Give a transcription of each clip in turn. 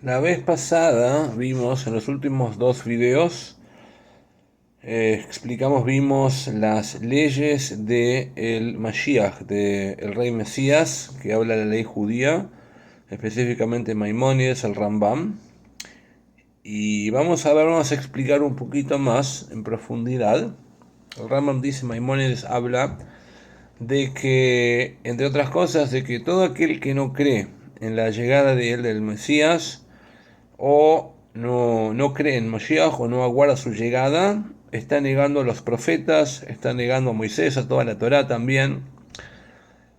La vez pasada vimos en los últimos dos videos, vimos las leyes del Mashiach, del rey Mesías, que habla la ley judía, específicamente Maimónides, el Rambam. Y vamos a explicar un poquito más en profundidad. El Rambam dice, Maimónides habla de que, entre otras cosas, de que todo aquel que no cree en la llegada de él, del Mesías, o no cree en Mashiach o no aguarda su llegada, está negando a los profetas, está negando a Moisés, a toda la Torá también.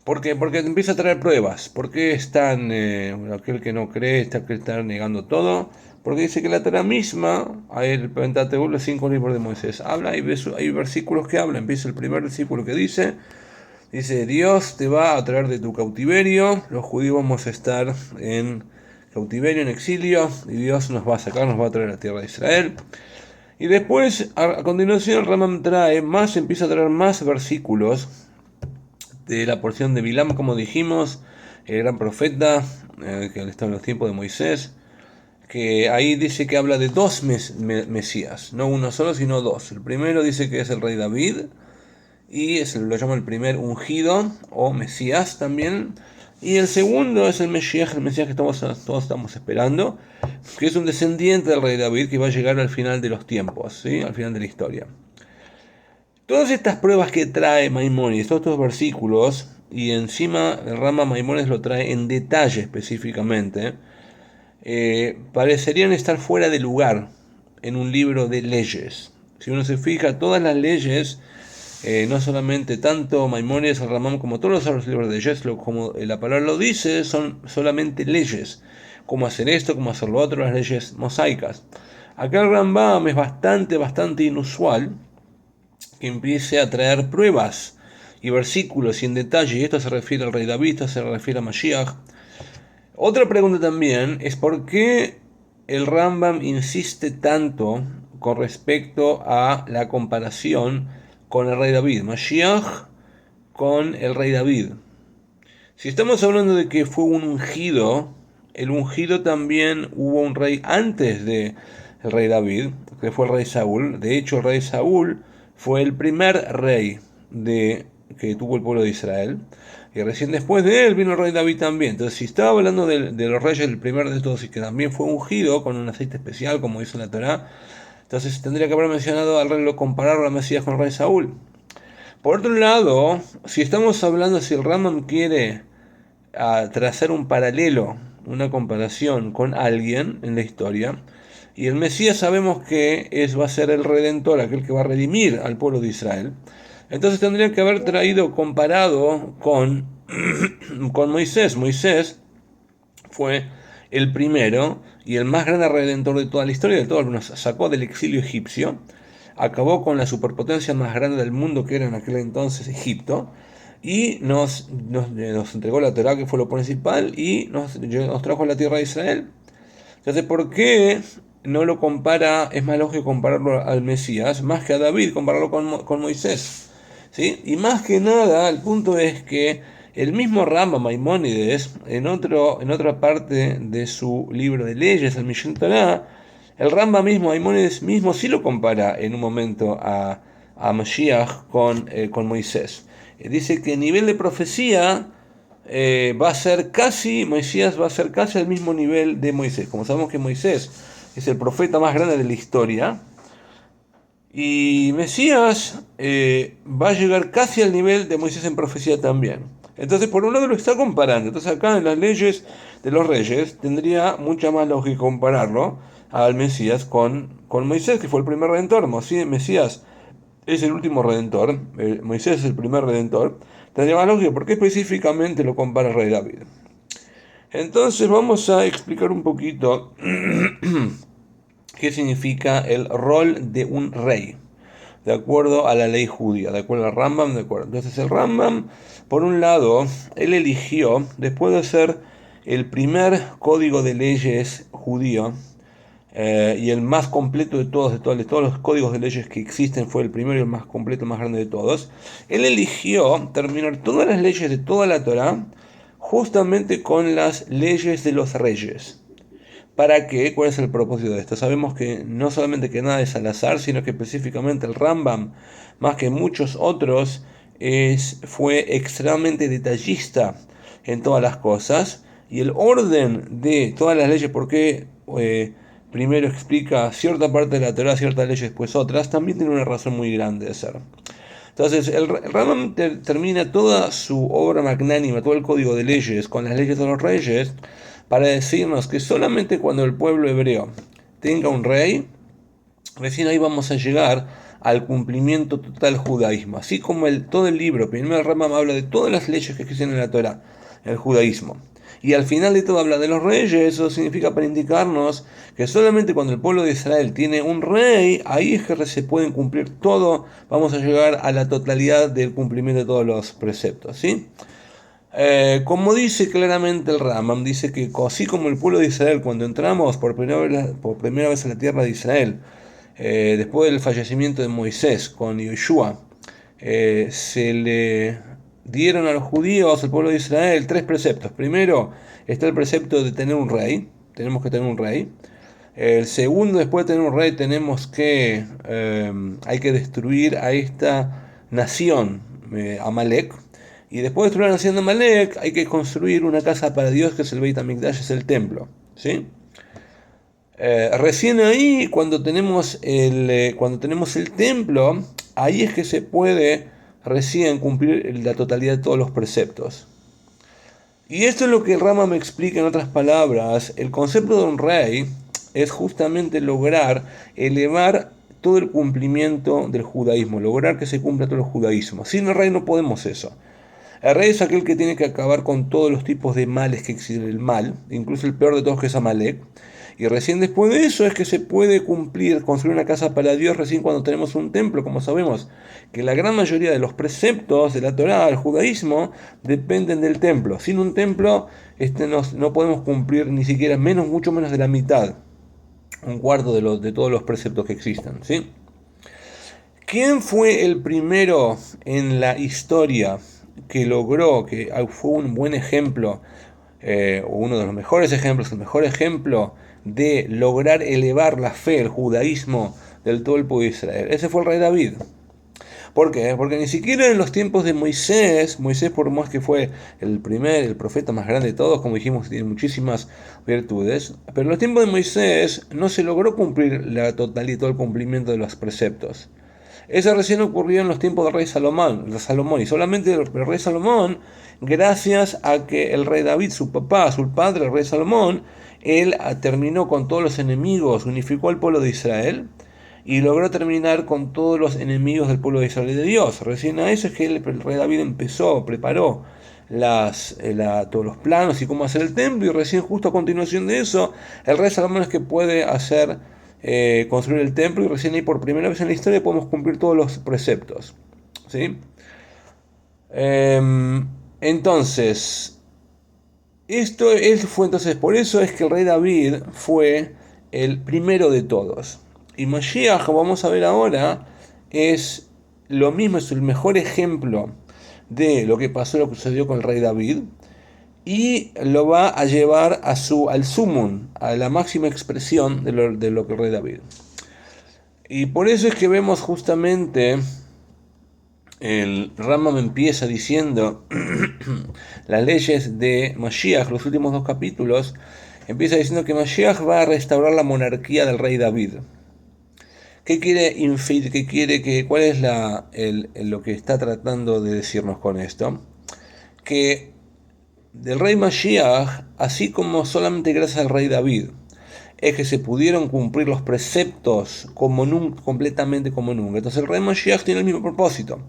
¿Por qué? Porque empieza a traer pruebas. ¿Por qué aquel que no cree está negando todo? Porque dice que la Torá misma, el Pentateuco, los 5 libros de Moisés, habla, hay versículos que hablan. Empieza el primer versículo que dice, Dios te va a traer de tu cautiverio, los judíos vamos a estar en cautiverio, en exilio, y Dios nos va a sacar, nos va a traer a la tierra de Israel. Y después, a continuación, el Ramam empieza a traer más versículos de la porción de Bilam, como dijimos, el gran profeta, que está en los tiempos de Moisés, que ahí dice que habla de dos Mesías, no uno solo, sino dos. El primero dice que es el rey David, y lo llama el primer ungido o Mesías también. Y el segundo es el Mesías que todos estamos esperando, que es un descendiente del rey David que va a llegar al final de los tiempos, ¿sí? Al final de la historia. Todas estas pruebas que trae Maimónides, todos estos versículos, y encima el Rama Maimónides lo trae en detalle específicamente, parecerían estar fuera de lugar en un libro de leyes. Si uno se fija, todas las leyes, no solamente tanto Maimónides, el Ramam, como todos los otros libros de leyes, como la palabra lo dice, son solamente leyes. Cómo hacer esto, cómo hacer lo otro, las leyes mosaicas. Acá el Rambam es bastante inusual que empiece a traer pruebas y versículos y en detalle, y esto se refiere al rey David, esto se refiere a Mashiach. Otra pregunta también es por qué el Rambam insiste tanto con respecto a la comparación con el rey David, Mashiach con el rey David. Si estamos hablando de que fue un ungido, el ungido también hubo un rey antes de el rey David, que fue el rey Saúl. De hecho, el rey Saúl fue el primer rey que tuvo el pueblo de Israel. Y recién después de él vino el rey David también. Entonces, si estaba hablando de los reyes, el primer de todos, y que también fue ungido con un aceite especial, como dice la Torá, entonces tendría que haber mencionado al rey, compararlo a Mesías con el rey Saúl. Por otro lado, si estamos hablando, si el Rambam quiere trazar un paralelo, una comparación con alguien en la historia, y el Mesías sabemos que va a ser el Redentor, aquel que va a redimir al pueblo de Israel. Entonces tendría que haber comparado con Moisés. Moisés fue el primero y el más grande redentor de toda la historia, de todos, nos sacó del exilio egipcio, acabó con la superpotencia más grande del mundo, que era en aquel entonces Egipto, y nos entregó la Torá, que fue lo principal, y nos trajo a la tierra de Israel. Entonces, ¿por qué no lo compara? Es más lógico compararlo al Mesías, más que a David, compararlo con Moisés. ¿Sí? Y más que nada, el punto es que el mismo Rama Maimónides, en otra parte de su libro de leyes, el Mishneh Torah, el Ramba mismo, Maimónides mismo, sí lo compara en un momento a Mashiach con Moisés. Dice que a nivel de profecía, va a ser casi, Moisés va a ser casi al mismo nivel de Moisés. Como sabemos que Moisés es el profeta más grande de la historia, y Mesías va a llegar casi al nivel de Moisés en profecía también. Entonces, por un lado lo está comparando. Entonces, acá en las leyes de los reyes tendría mucha más lógica compararlo al Mesías con Moisés, que fue el primer redentor. Mesías es el último redentor, Moisés es el primer redentor. Tendría más lógica. ¿Por qué específicamente lo compara el rey David? Entonces, vamos a explicar un poquito qué significa el rol de un rey, de acuerdo a la ley judía, de acuerdo al Rambam, de acuerdo. Entonces el Rambam, por un lado, él eligió, después de ser el primer código de leyes judío, y el más completo de todos los códigos de leyes que existen, fue el primero y el más completo, más grande de todos, él eligió terminar todas las leyes de toda la Torá justamente con las leyes de los reyes. ¿Para qué? ¿Cuál es el propósito de esto? Sabemos que no solamente que nada es al azar, sino que específicamente el Rambam, más que muchos otros, fue extremadamente detallista en todas las cosas. Y el orden de todas las leyes, porque primero explica cierta parte de la Torah, ciertas leyes, después otras, también tiene una razón muy grande de ser. Entonces, el Rambam termina toda su obra magnánima, todo el código de leyes, con las leyes de los reyes, para decirnos que solamente cuando el pueblo hebreo tenga un rey, recién ahí vamos a llegar al cumplimiento total del judaísmo. Así como todo el libro, primero el Rambam habla de todas las leyes que existen en la Torah, el judaísmo. Y al final de todo habla de los reyes, eso significa para indicarnos que solamente cuando el pueblo de Israel tiene un rey, ahí es que se pueden cumplir todo, vamos a llegar a la totalidad del cumplimiento de todos los preceptos, ¿sí? Como dice claramente el Rambam, dice que así como el pueblo de Israel, cuando entramos por primera vez a la tierra de Israel, después del fallecimiento de Moisés con Yoshua, se le dieron a los judíos, al pueblo de Israel, tres preceptos. Primero está el precepto de tener un rey, tenemos que tener un rey. El segundo, después de tener un rey, hay que destruir a esta nación, Amalek. Y después de destruir la nación de Amalek, hay que construir una casa para Dios, que es el Beit HaMikdash, es el templo. ¿Sí? Recién ahí, cuando tenemos el templo, ahí es que se puede recién cumplir la totalidad de todos los preceptos. Y esto es lo que el Rama me explica en otras palabras. El concepto de un rey es justamente lograr elevar todo el cumplimiento del judaísmo, lograr que se cumpla todo el judaísmo. Sin el rey no podemos eso. El rey es aquel que tiene que acabar con todos los tipos de males que existen, el mal, incluso el peor de todos, que es Amalek. Y recién después de eso es que se puede construir una casa para Dios, recién cuando tenemos un templo. Como sabemos que la gran mayoría de los preceptos de la Torá, el judaísmo, dependen del templo. Sin un templo no podemos cumplir ni siquiera mucho menos de la mitad, un cuarto de todos los preceptos que existen, ¿sí? ¿Quién fue el primero en la historia que logró, que fue un buen ejemplo, o uno de los mejores ejemplos, el mejor ejemplo de lograr elevar la fe, el judaísmo del todo el pueblo de Israel? Ese fue el rey David. ¿Por qué? Porque ni siquiera en los tiempos de Moisés, por más que fue el profeta más grande de todos, como dijimos, tiene muchísimas virtudes, pero en los tiempos de Moisés no se logró cumplir la totalidad y todo el cumplimiento de los preceptos. Eso recién ocurrió en los tiempos del rey Salomón, y solamente el rey Salomón, gracias a que el rey David, su padre, el rey Salomón, él terminó con todos los enemigos, unificó al pueblo de Israel y logró terminar con todos los enemigos del pueblo de Israel y de Dios. Recién a eso es que el rey David preparó todos los planos y cómo hacer el templo, y recién justo a continuación de eso, el rey Salomón es que puede construir el templo, y recién ahí por primera vez en la historia podemos cumplir todos los preceptos. ¿Sí? Entonces, por eso es que el rey David fue el primero de todos. Y Mashiach, como vamos a ver ahora, es lo mismo, es el mejor ejemplo de lo que pasó, lo que sucedió con el rey David, y lo va a llevar al sumum, a la máxima expresión de lo que el rey David. Y por eso es que vemos justamente, el Rambam empieza diciendo las leyes de Mashiach, los últimos dos capítulos, empieza diciendo que Mashiach va a restaurar la monarquía del rey David. ¿Qué quiere? ¿Cuál es lo que está tratando de decirnos con esto? Que del rey Mashiach, así como solamente gracias al rey David es que se pudieron cumplir los preceptos completamente como nunca. Entonces el rey Mashiach tiene el mismo propósito.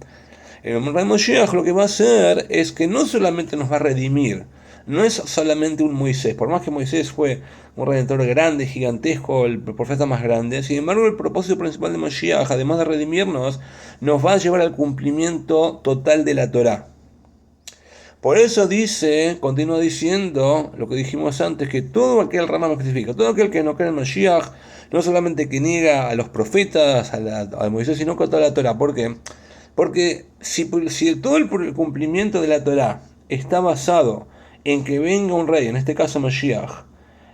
El rey Mashiach lo que va a hacer es que no solamente nos va a redimir, no es solamente un Moisés, por más que Moisés fue un redentor grande, gigantesco, el profeta más grande, sin embargo el propósito principal de Mashiach, además de redimirnos, nos va a llevar al cumplimiento total de la Torá. Por eso continúa diciendo lo que dijimos antes, que todo aquel Rambam especifica, todo aquel que no cree en Mashiach, no solamente que niega a los profetas, a Moisés, sino que a toda la Torá. ¿Por qué? Porque si todo el cumplimiento de la Torá está basado en que venga un rey, en este caso Mashiach,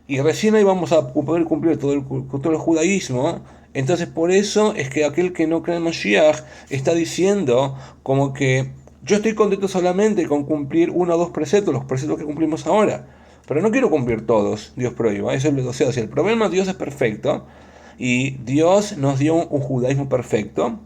y recién ahí vamos a poder cumplir todo el judaísmo. Entonces por eso es que aquel que no cree en Mashiach está diciendo como que yo estoy contento solamente con cumplir uno o dos preceptos, los preceptos que cumplimos ahora, pero no quiero cumplir todos, Dios prohíba. Eso es lo, o sea, si el problema, Dios es perfecto y Dios nos dio un judaísmo perfecto.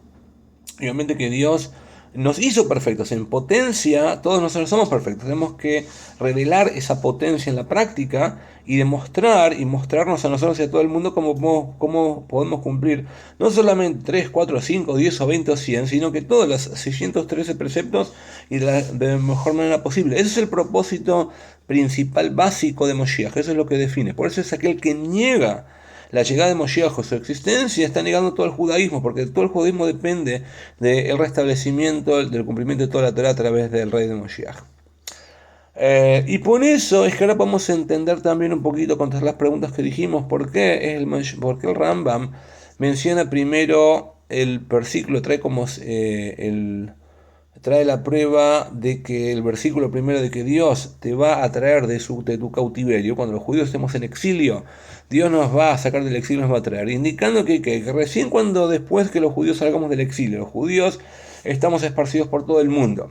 Obviamente que Dios nos hizo perfectos en potencia, todos nosotros somos perfectos. Tenemos que revelar esa potencia en la práctica y demostrar y mostrarnos a nosotros y a todo el mundo cómo podemos cumplir no solamente 3, 4, 5, 10 o 20 o 100, sino que todos los 613 preceptos y de la mejor manera posible. Ese es el propósito principal básico de Moshiach, eso es lo que define. Por eso es aquel que niega la llegada de Moshiach o su existencia, está negando todo el judaísmo, porque todo el judaísmo depende del restablecimiento, del cumplimiento de toda la Torah a través del rey de Moshiach. Y por eso es que ahora podemos entender también un poquito con todas las preguntas que dijimos, por qué el Rambam menciona primero el versículo, trae la prueba de que el versículo primero de que Dios te va a traer de tu cautiverio, cuando los judíos estemos en exilio, Dios nos va a sacar del exilio, nos va a traer, indicando que recién después que los judíos salgamos del exilio, los judíos estamos esparcidos por todo el mundo.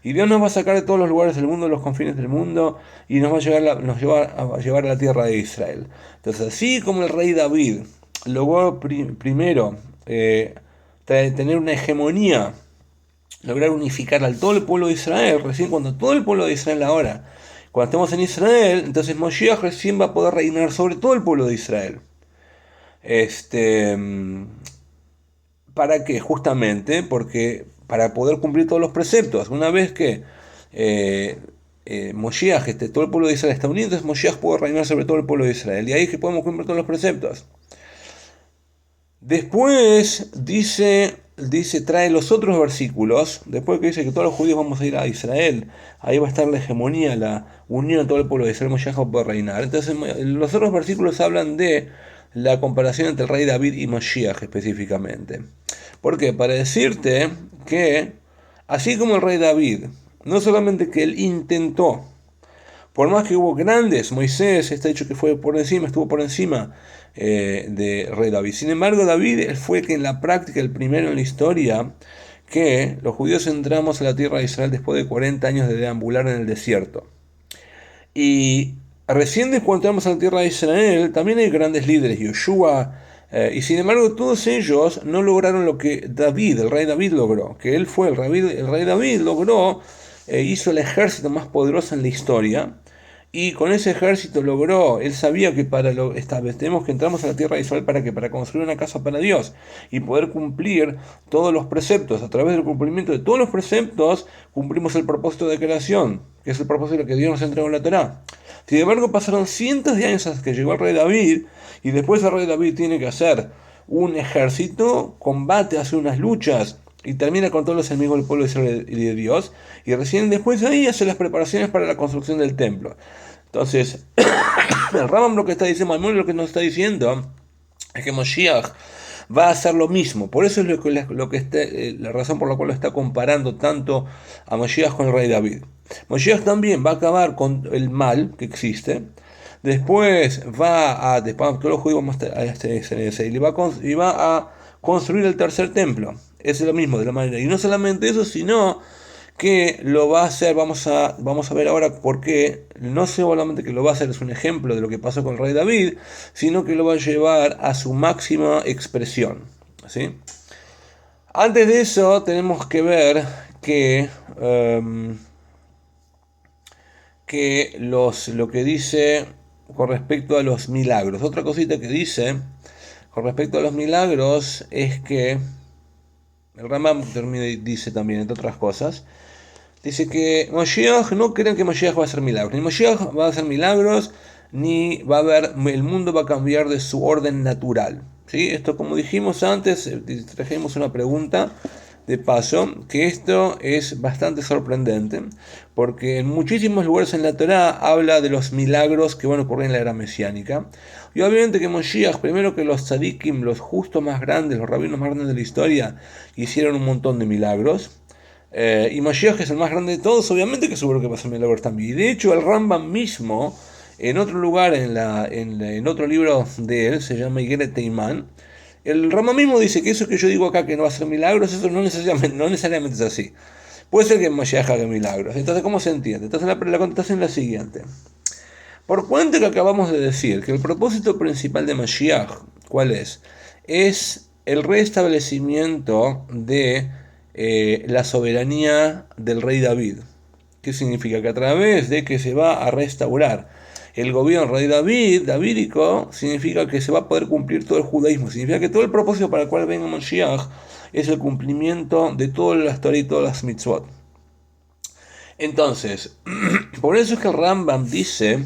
Y Dios nos va a sacar de todos los lugares del mundo, los confines del mundo, y nos va a llevar a la tierra de Israel. Entonces, así como el rey David logró primero tener una hegemonía, lograr unificar al todo el pueblo de Israel, recién cuando todo el pueblo de Israel ahora, cuando estemos en Israel, entonces Moshiach recién va a poder reinar sobre todo el pueblo de Israel. ¿Para qué? Justamente porque para poder cumplir todos los preceptos. Una vez que Moshiach, todo el pueblo de Israel está unido, entonces Moshiach puede reinar sobre todo el pueblo de Israel. Y ahí es que podemos cumplir todos los preceptos. Después trae los otros versículos, después que dice que todos los judíos vamos a ir a Israel, ahí va a estar la hegemonía, la unión de todo el pueblo de Israel, Moshiach va a poder reinar. Entonces los otros versículos hablan de la comparación entre el rey David y Moshiach específicamente. ¿Por qué? Para decirte que, así como el rey David, no solamente que él intentó, por más que hubo grandes, Moisés está dicho que estuvo por encima de rey David. Sin embargo, David él fue que en la práctica, el primero en la historia, que los judíos entramos a la tierra de Israel después de 40 años de deambular en el desierto. Y recién después cuando entramos a la tierra de Israel, también hay grandes líderes, Yoshua, y sin embargo todos ellos no lograron lo que el rey David logró, que él fue el rey David logró, hizo el ejército más poderoso en la historia, y con ese ejército él sabía que tenemos que entramos a la tierra de Israel para construir una casa para Dios y poder cumplir todos los preceptos. A través del cumplimiento de todos los preceptos cumplimos el propósito de creación, que es el propósito que Dios nos entregó en la Torá. Sin embargo, pasaron cientos de años hasta que llegó el rey David, y después el rey David tiene que hacer un ejército, combate, hace unas luchas, y termina con todos los enemigos del pueblo de Israel y de Dios, y recién después de ahí hace las preparaciones para la construcción del templo. Entonces, el Rambam lo que está diciendo, Maimónides lo que nos está diciendo, es que Moshiach va a hacer lo mismo. Por eso es la razón por la cual lo está comparando tanto a Moshiach con el rey David. Moshiach también va a acabar con el mal que existe. Después todos los judíos y va a construir el tercer templo. Es lo mismo, de la manera. Y no solamente eso, sino que lo va a hacer, vamos a ver ahora por qué, no solamente que lo va a hacer, es un ejemplo de lo que pasó con el rey David, sino que lo va a llevar a su máxima expresión. ¿Sí? Antes de eso tenemos que ver que lo que dice con respecto a los milagros. Otra cosita que dice con respecto a los milagros es que el Rambam dice también, entre otras cosas, dice que Moshiach, no crean que Moshiach va a hacer milagros, ni Moshiach va a hacer milagros, ni el mundo va a cambiar de su orden natural. ¿Sí? Esto, como dijimos antes, trajimos una pregunta de paso, que esto es bastante sorprendente, porque en muchísimos lugares en la Torá habla de los milagros que van a ocurrir en la era mesiánica. Y obviamente que Moshiach, primero que los tzadikim, los justos más grandes, los rabinos más grandes de la historia, hicieron un montón de milagros. Y Moshiach, que es el más grande de todos, obviamente que seguro que va a hacer milagros también. Y de hecho el Rambam mismo, En otro lugar, en otro libro de él, se llama Igeret Teiman, el Rama mismo dice que eso que yo digo acá que no va a ser milagros, eso no necesariamente es así. Puede ser que Mashiach haga milagros. Entonces, ¿cómo se entiende? Entonces, la contestación es la siguiente. Por cuanto que acabamos de decir que el propósito principal de Mashiach, ¿cuál es? Es el restablecimiento de la soberanía del rey David. ¿Qué significa? Que a través de que se va a restaurar el gobierno rey davídico, significa que se va a poder cumplir todo el judaísmo. Significa que todo el propósito para el cual venga Mashiach es el cumplimiento de toda la historia y todas las mitzvot. Entonces, por eso es que el Rambam dice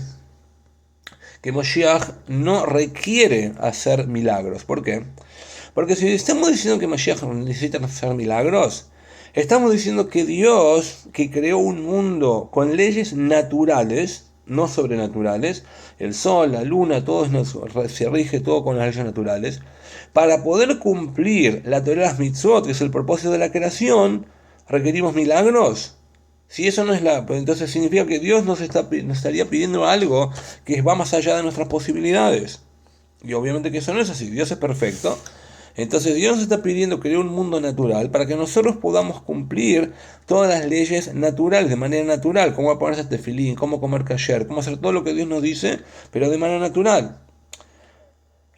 que Mashiach no requiere hacer milagros. ¿Por qué? Porque si estamos diciendo que Mashiach necesita hacer milagros, estamos diciendo que Dios, que creó un mundo con leyes naturales, no sobrenaturales, el sol, la luna, todo se rige todo con las leyes naturales, para poder cumplir la Torah de las mitzvot, que es el propósito de la creación, requerimos milagros. Si eso no es entonces significa que Dios nos estaría pidiendo algo que va más allá de nuestras posibilidades. Y obviamente que eso no es así, Dios es perfecto. Entonces Dios nos está pidiendo crear un mundo natural para que nosotros podamos cumplir todas las leyes naturales, de manera natural, cómo ponerse tefilín, cómo comer kasher, cómo hacer todo lo que Dios nos dice, pero de manera natural.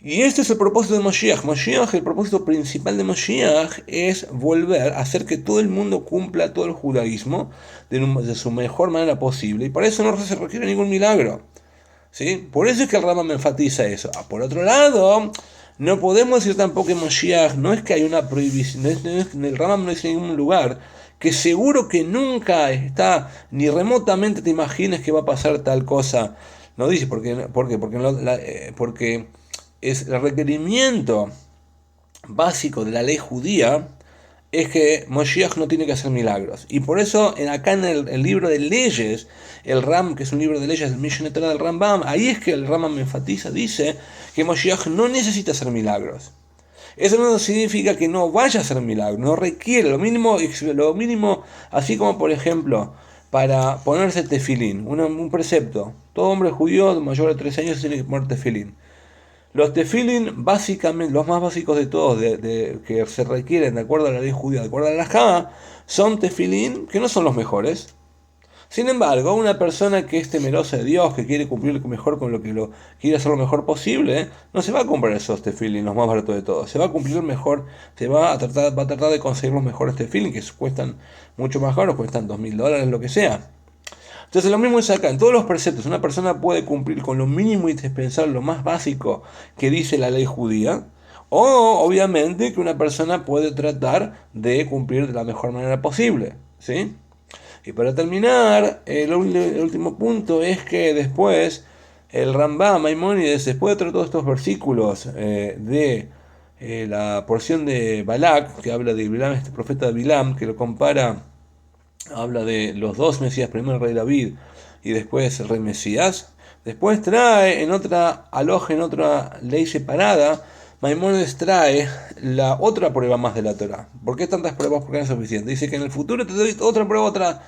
Y este es el propósito de Mashiach. El propósito principal de Mashiach es volver a hacer que todo el mundo cumpla todo el judaísmo de su mejor manera posible. Y para eso no se requiere ningún milagro. ¿Sí? Por eso es que el Rambam me enfatiza eso. Por otro lado, no podemos decir tampoco que Mashiach no es que hay una prohibición. El Rambam no dice en ningún lugar que seguro que nunca está, ni remotamente te imagines que va a pasar tal cosa. No dice, porque es el requerimiento básico de la ley judía es que Moshiach no tiene que hacer milagros. Y por eso acá en el libro de leyes, el Ram, que es un libro de leyes del Mishneh Torah del Rambam, ahí es que el Rambam me enfatiza, dice que Moshiach no necesita hacer milagros. Eso no significa que no vaya a hacer milagros, no requiere lo mínimo, así como por ejemplo, para ponerse tefilín, un precepto. Todo hombre judío mayor de 13 años tiene que poner tefilín. Los tefilin, básicamente, los más básicos de todos, que se requieren de acuerdo a la ley judía, de acuerdo a la halajá, son tefilin que no son los mejores. Sin embargo, una persona que es temerosa de Dios, que quiere cumplir mejor con quiere hacer lo mejor posible, no se va a comprar esos tefilin, los más baratos de todos. Se va a cumplir mejor, va a tratar de conseguir los mejores tefilin, que cuestan mucho más caros, cuestan $2.000, lo que sea. Entonces lo mismo es acá, en todos los preceptos una persona puede cumplir con lo mínimo y indispensable, lo más básico que dice la ley judía, o obviamente que una persona puede tratar de cumplir de la mejor manera posible, ¿sí? Y para terminar, el último punto es que después el Rambam Maimónides, después de todos estos versículos de la porción de Balak, que habla de Bilam, este profeta de Bilam, que lo compara, habla de los dos Mesías, primero el rey David y después el rey Mesías. Después trae en otra aloja, en otra ley separada, Maimónides trae la otra prueba más de la Torah. ¿Por qué tantas pruebas? Porque no es suficiente. Dice que en el futuro te doy otra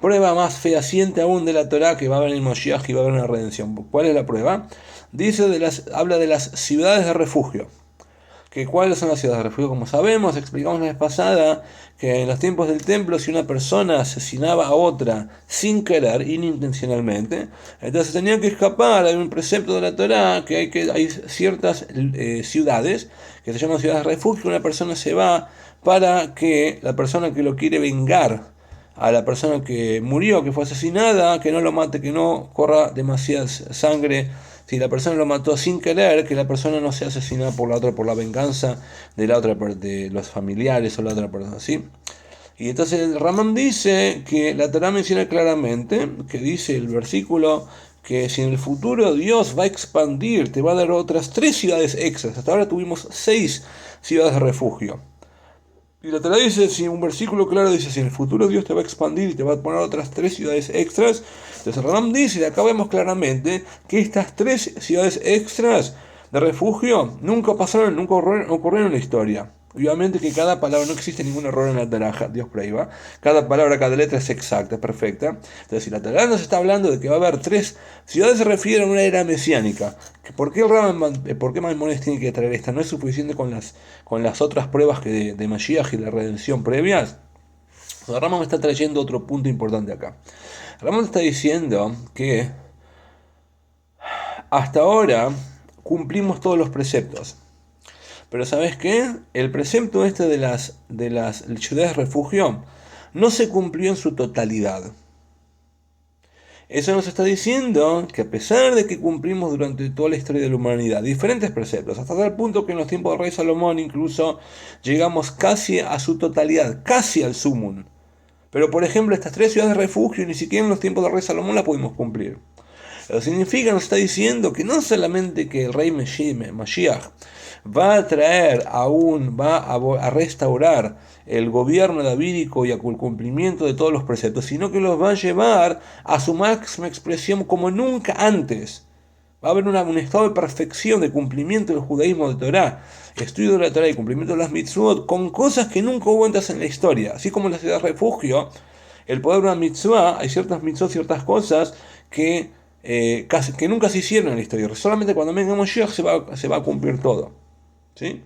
prueba más fehaciente aún de la Torah, que va a haber el Moshiach y va a haber una redención. ¿Cuál es la prueba? Dice habla de las ciudades de refugio. ¿Cuáles son las ciudades de refugio? Como sabemos, explicamos la vez pasada que en los tiempos del templo, si una persona asesinaba a otra sin querer, inintencionalmente, entonces tenía que escapar. Hay un precepto de la Torá que hay ciertas ciudades que se llaman ciudades de refugio, que una persona se va para que la persona que lo quiere vengar a la persona que murió, que fue asesinada, que no lo mate, que no corra demasiada sangre. Si la persona lo mató sin querer, que la persona no sea asesinada por la venganza de la otra de los familiares o la otra persona, ¿sí? Y entonces el Rambam dice que la Torá menciona claramente, que dice el versículo, que si en el futuro Dios va a expandir, te va a dar otras 3 ciudades extras. Hasta ahora tuvimos 6 ciudades de refugio. Y la Torá dice, si un versículo claro dice, si en el futuro Dios te va a expandir y te va a poner otras 3 ciudades extras, entonces el Rambam dice, y acá vemos claramente que estas 3 ciudades extras de refugio nunca ocurrieron en la historia. obviamente que cada palabra, no existe ningún error en la Taraja, Dios prohíba, cada palabra, cada letra es exacta, es perfecta. Entonces, si la Taraja nos está hablando de que va a haber 3 ciudades, se refiere a una era mesiánica. ¿Por qué por qué Maimónides tiene que traer esta? ¿No es suficiente con las otras pruebas de Mashiach y la redención previas? Rambam está trayendo otro punto importante acá. Rambam está diciendo que hasta ahora cumplimos todos los preceptos. Pero ¿sabes qué? El precepto este de las ciudades refugio no se cumplió en su totalidad. Eso nos está diciendo que a pesar de que cumplimos durante toda la historia de la humanidad diferentes preceptos, hasta tal punto que en los tiempos del rey Salomón incluso llegamos casi a su totalidad, casi al sumum. Pero por ejemplo estas 3 ciudades de refugio ni siquiera en los tiempos del rey Salomón las pudimos cumplir. Eso significa, nos está diciendo que no solamente que el rey Mashiach va a traer va a restaurar el gobierno davídico y el cumplimiento de todos los preceptos, sino que los va a llevar a su máxima expresión como nunca antes. Va a haber un estado de perfección, de cumplimiento del judaísmo de Torah, estudio de la Torah y cumplimiento de las mitzvot, con cosas que nunca hubo antes en la historia. Así como en la ciudad de refugio, el poder de una mitzvah, hay ciertas mitzvot, ciertas cosas que que nunca se hicieron en la historia. Solamente cuando venga Moshiach se va a cumplir todo. ¿Sí?